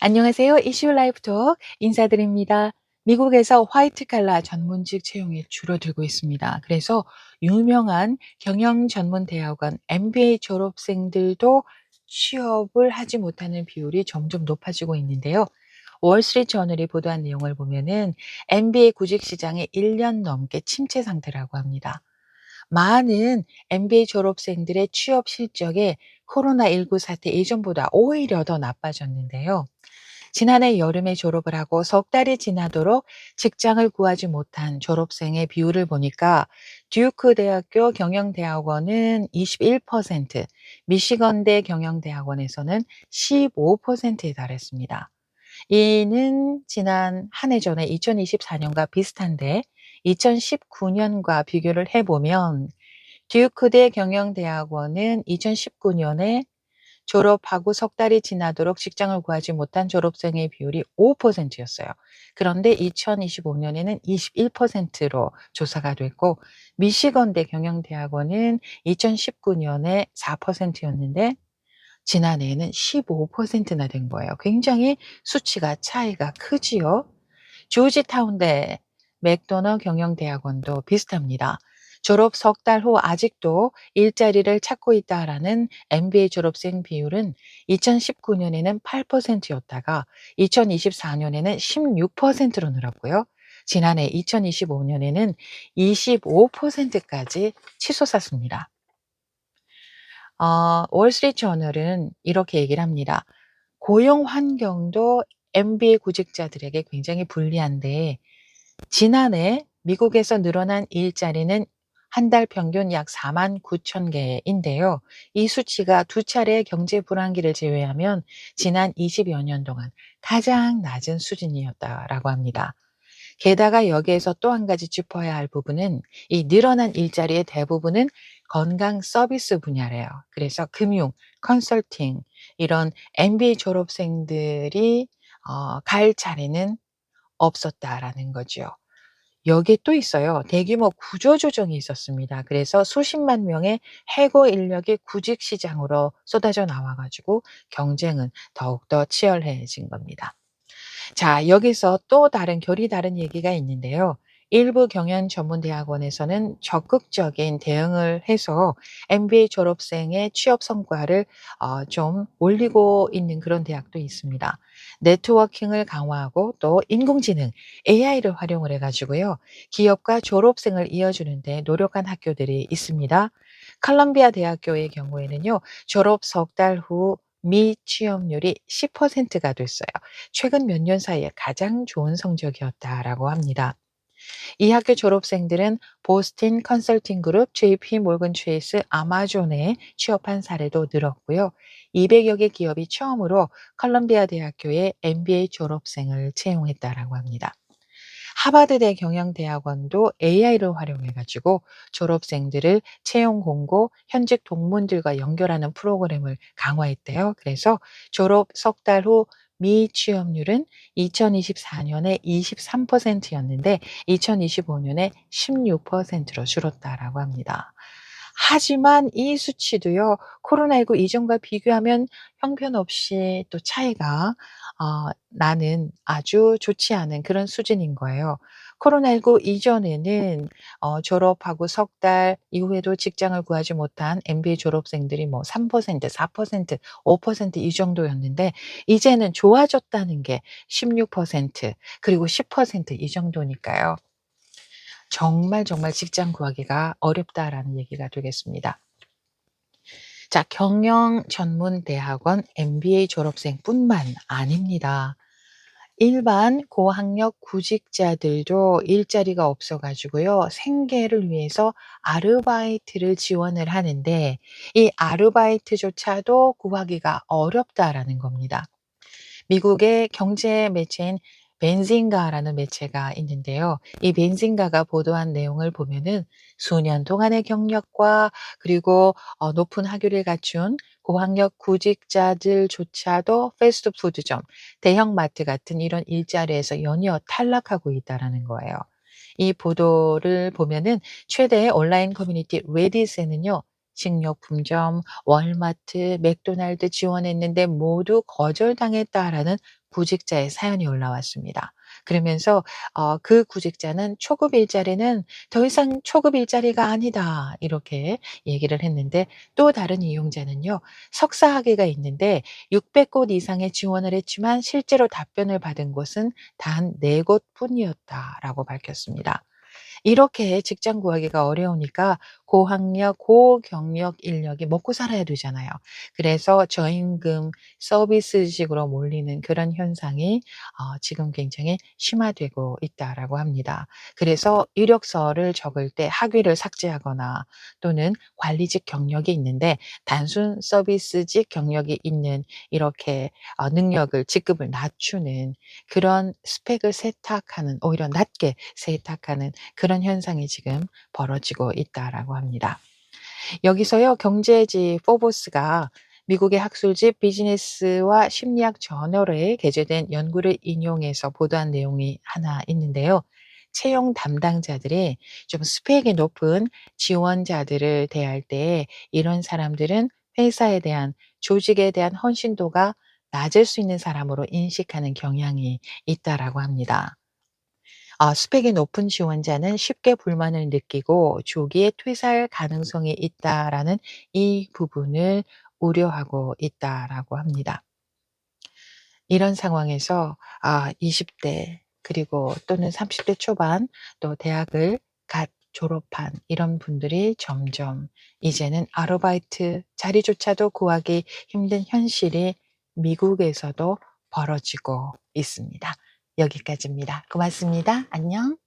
안녕하세요. 이슈 라이프 톡 인사드립니다. 미국에서 화이트 칼라 전문직 채용이 줄어들고 있습니다. 그래서 유명한 경영 전문 대학원 MBA 졸업생들도 취업을 하지 못하는 비율이 점점 높아지고 있는데요. 월스트리트 저널이 보도한 내용을 보면은 MBA 구직 시장이 1년 넘게 침체 상태라고 합니다. 많은 MBA 졸업생들의 취업 실적에 코로나19 사태 이전보다 오히려 더 나빠졌는데요. 지난해 여름에 졸업을 하고 석 달이 지나도록 직장을 구하지 못한 졸업생의 비율을 보니까 듀크 대학교 경영대학원은 21%, 미시건대 경영대학원에서는 15%에 달했습니다. 이는 지난 한 해 전에 2024년과 비슷한데 2019년과 비교를 해보면 듀크대 경영대학원은 2019년에 졸업하고 석 달이 지나도록 직장을 구하지 못한 졸업생의 비율이 5%였어요. 그런데 2025년에는 21%로 조사가 됐고 미시건대 경영대학원은 2019년에 4%였는데 지난해에는 15%나 된 거예요. 굉장히 수치가 차이가 크지요. 조지타운대 맥도널 경영대학원도 비슷합니다. 졸업 석 달 후 아직도 일자리를 찾고 있다라는 MBA 졸업생 비율은 2019년에는 8%였다가 2024년에는 16%로 늘었고요. 지난해 2025년에는 25%까지 치솟았습니다. 월스트리트 저널은 이렇게 얘기를 합니다. 고용 환경도 MBA 구직자들에게 굉장히 불리한데 지난해 미국에서 늘어난 일자리는 한 달 평균 약 49,000 개인데요. 이 수치가 두 차례의 경제 불황기를 제외하면 지난 20여 년 동안 가장 낮은 수준이었다라고 합니다. 게다가 여기에서 또 한 가지 짚어야 할 부분은 이 늘어난 일자리의 대부분은 건강 서비스 분야래요. 그래서 금융, 컨설팅 이런 MBA 졸업생들이 갈 자리는 없었다라는 거죠. 여기에 또 있어요. 대규모 구조조정이 있었습니다. 그래서 수십만 명의 해고 인력이 구직 시장으로 쏟아져 나와 가지고 경쟁은 더욱더 치열해진 겁니다. 자, 여기서 또 다른 결이 다른 얘기가 있는데요. 일부 경영 전문 대학원에서는 적극적인 대응을 해서 MBA 졸업생의 취업 성과를 좀 올리고 있는 그런 대학도 있습니다. 네트워킹을 강화하고 또 인공지능 AI를 활용을 해 가지고요. 기업과 졸업생을 이어주는 데 노력한 학교들이 있습니다. 컬럼비아 대학교의 경우에는요. 졸업 석 달 후 미취업률이 10%가 됐어요. 최근 몇 년 사이에 가장 좋은 성적이었다라고 합니다. 이 학교 졸업생들은 보스틴 컨설팅 그룹, JP 모건 체이스, 아마존에 취업한 사례도 늘었고요. 200여 개 기업이 처음으로 컬럼비아 대학교의 MBA 졸업생을 채용했다라고 합니다. 하버드대 경영대학원도 AI를 활용해 가지고 졸업생들을 채용 공고, 현직 동문들과 연결하는 프로그램을 강화했대요. 그래서 졸업 석 달 후 미취업률은 2024년에 23%였는데 2025년에 16%로 줄었다라고 합니다. 하지만 이 수치도요. 코로나19 이전과 비교하면 형편없이 또 차이가 나는 아주 좋지 않은 그런 수준인 거예요. 코로나19 이전에는 졸업하고 석 달 이후에도 직장을 구하지 못한 MBA 졸업생들이 뭐 3%, 4%, 5%이 정도였는데 이제는 좋아졌다는 게 16% 그리고 10%이 정도니까요. 정말, 정말 직장 구하기가 어렵다라는 얘기가 되겠습니다. 자, 경영 전문 대학원 MBA 졸업생뿐만 아닙니다. 일반 고학력 구직자들도 일자리가 없어 가지고요. 생계를 위해서 아르바이트를 지원을 하는데 이 아르바이트조차도 구하기가 어렵다라는 겁니다. 미국의 경제 매체인 벤zinga라는 매체가 있는데요. 이 벤zinga가 보도한 내용을 보면은 수년 동안의 경력과 그리고 높은 학위를 갖춘 고학력 구직자들조차도 패스트푸드점, 대형마트 같은 이런 일자리에서 연이어 탈락하고 있다라는 거예요. 이 보도를 보면은 최대의 온라인 커뮤니티 레딧에는요. 식료품점, 월마트, 맥도날드 지원했는데 모두 거절당했다라는 구직자의 사연이 올라왔습니다. 그러면서 그 구직자는 "초급 일자리는 더 이상 초급 일자리가 아니다." 이렇게 얘기를 했는데, 또 다른 이용자는요. 석사 학위가 있는데 600곳 이상의 지원을 했지만 실제로 답변을 받은 곳은 단 4 곳뿐이었다라고 밝혔습니다. 이렇게 직장 구하기가 어려우니까 고학력, 고경력 인력이 먹고 살아야 되잖아요. 그래서 저임금 서비스직으로 몰리는 그런 현상이 지금 굉장히 심화되고 있다라고 합니다. 그래서 이력서를 적을 때 학위를 삭제하거나 또는 관리직 경력이 있는데 단순 서비스직 경력이 있는 이렇게 능력을 직급을 낮추는 그런 스펙을 세탁하는, 오히려 낮게 세탁하는 그런 현상이 지금 벌어지고 있다라고 합니다. 여기서요, 경제지 포브스가 미국의 학술지 비즈니스와 심리학 저널에 게재된 연구를 인용해서 보도한 내용이 하나 있는데요. 채용 담당자들이 좀 스펙이 높은 지원자들을 대할 때 이런 사람들은 회사에 대한, 조직에 대한 헌신도가 낮을 수 있는 사람으로 인식하는 경향이 있다라고 합니다. 스펙이 높은 지원자는 쉽게 불만을 느끼고 조기에 퇴사할 가능성이 있다라는 이 부분을 우려하고 있다라고 합니다. 이런 상황에서 20대 그리고 또는 30대 초반, 또 대학을 갓 졸업한 이런 분들이 점점 이제는 아르바이트 자리조차도 구하기 힘든 현실이 미국에서도 벌어지고 있습니다. 여기까지입니다. 고맙습니다. 안녕.